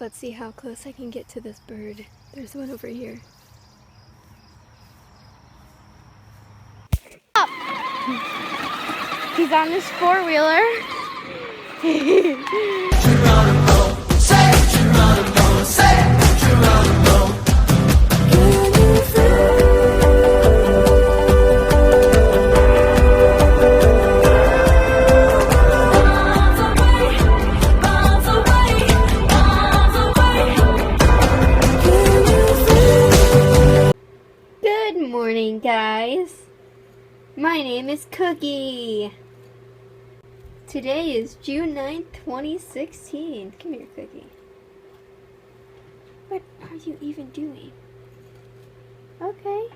Let's see how close I can get to this bird. There's one over here. Up! He's on this four-wheeler. Good morning, guys. My name is Cookie. Today is June 9th, 2016. Come here, Cookie. What are you even doing? Okay.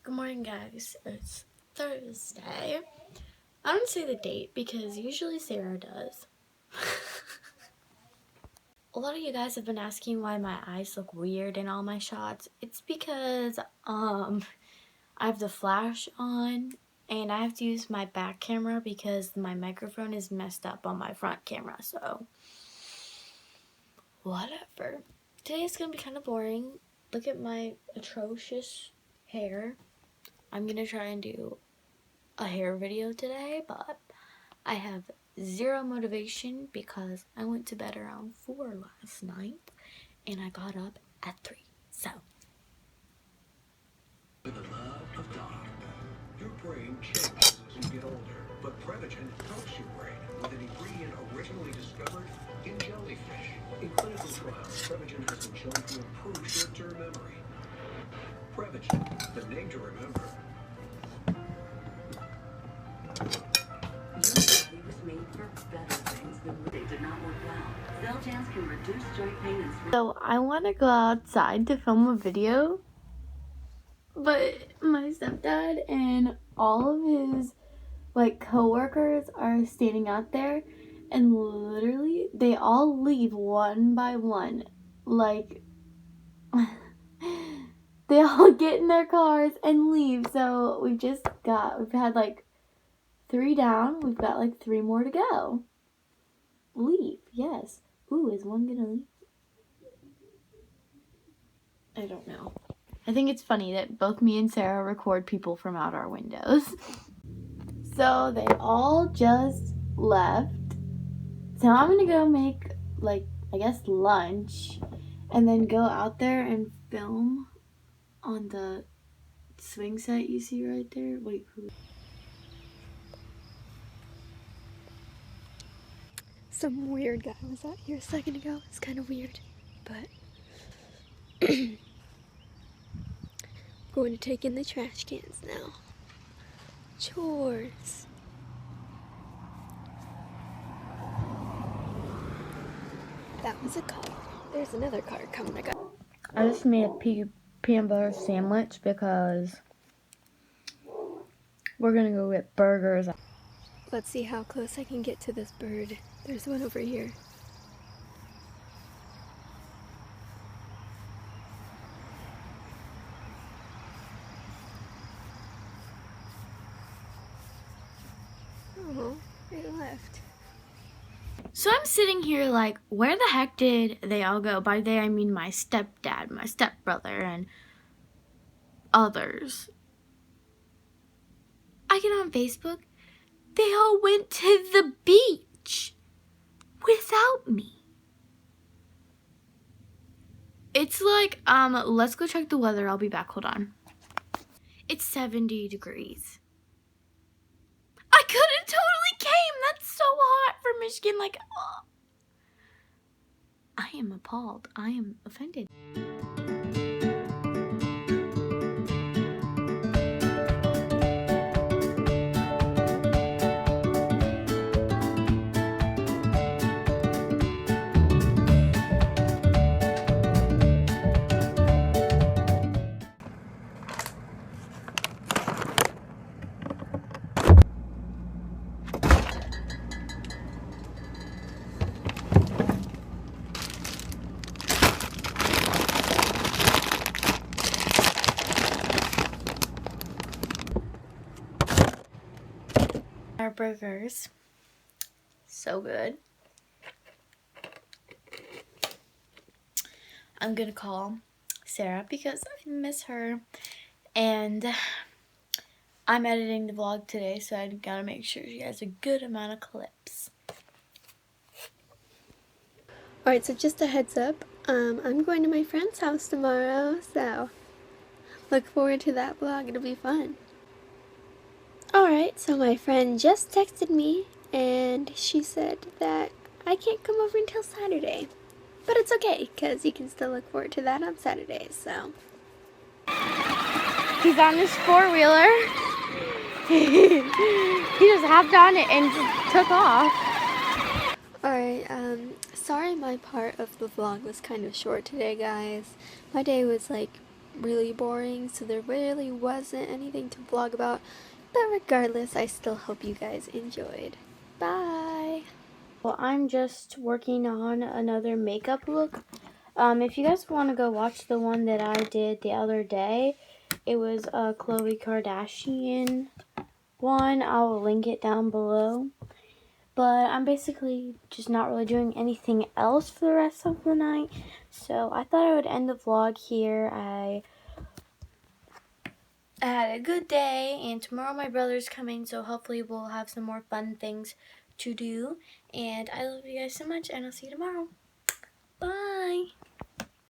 Good morning, guys. It's Thursday. I don't say the date because usually Sarah does. A lot of you guys have been asking why my eyes look weird in all my shots. It's because I have the flash on and I have to use my back camera because my microphone is messed up on my front camera, so whatever. Today is gonna be kind of boring. Look at my atrocious hair. I'm gonna try and do a hair video today, but I have zero motivation because I went to bed around 4 last night and I got up at 3. So With the love of God, your brain changes as you get older, but Prevagen helps your brain with an ingredient originally discovered in jellyfish. In clinical trials, Prevagen has been shown to improve short-term memory. Prevagen, the name to remember. So I want to go outside to film a video, but my stepdad and all of his co-workers are standing out there, and literally they all leave one by one. They all get in their cars and leave. So we've had 3 down. We've got 3 more to go. Leave, yes. Ooh, is one gonna leave? I don't know. I think it's funny that both me and Sarah record people from out our windows. So they all just left. So I'm gonna go make lunch and then go out there and film on the swing set you see right there. Wait, who? Some weird guy was out here a second ago. It's kind of weird, but going to take in the trash cans now. Chores. That was a car. There's another car coming. I just made a peanut butter sandwich because we're gonna go get burgers. Let's see how close I can get to this bird. There's one over here. Oh, it left. So I'm sitting here where the heck did they all go? By they I mean my stepdad, my stepbrother, and others. I get on Facebook. They all went to the beach without me. It's let's go check the weather. I'll be back. Hold on. It's 70 degrees. I could have totally came. That's so hot for Michigan. I am appalled. I am offended. Our burgers, so good. I'm gonna call Sarah because I miss her, and I'm editing the vlog today, so I gotta make sure she has a good amount of clips. Alright, so just a heads up, I'm going to my friend's house tomorrow, so look forward to that vlog, it'll be fun. Alright, so my friend just texted me, and she said that I can't come over until Saturday. But it's okay, because you can still look forward to that on Saturdays, so. He's on his four-wheeler. He just hopped on it and just took off. Alright, sorry my part of the vlog was kind of short today, guys. My day was, like, really boring, so there really wasn't anything to vlog about. But regardless, I still hope you guys enjoyed. Bye! Well, I'm just working on another makeup look. If you guys want to go watch the one that I did the other day, it was a Khloe Kardashian one. I'll link it down below. But I'm basically just not really doing anything else for the rest of the night. So I thought I would end the vlog here. I had a good day, and tomorrow my brother's coming, so hopefully we'll have some more fun things to do. And I love you guys so much, and I'll see you tomorrow. Bye!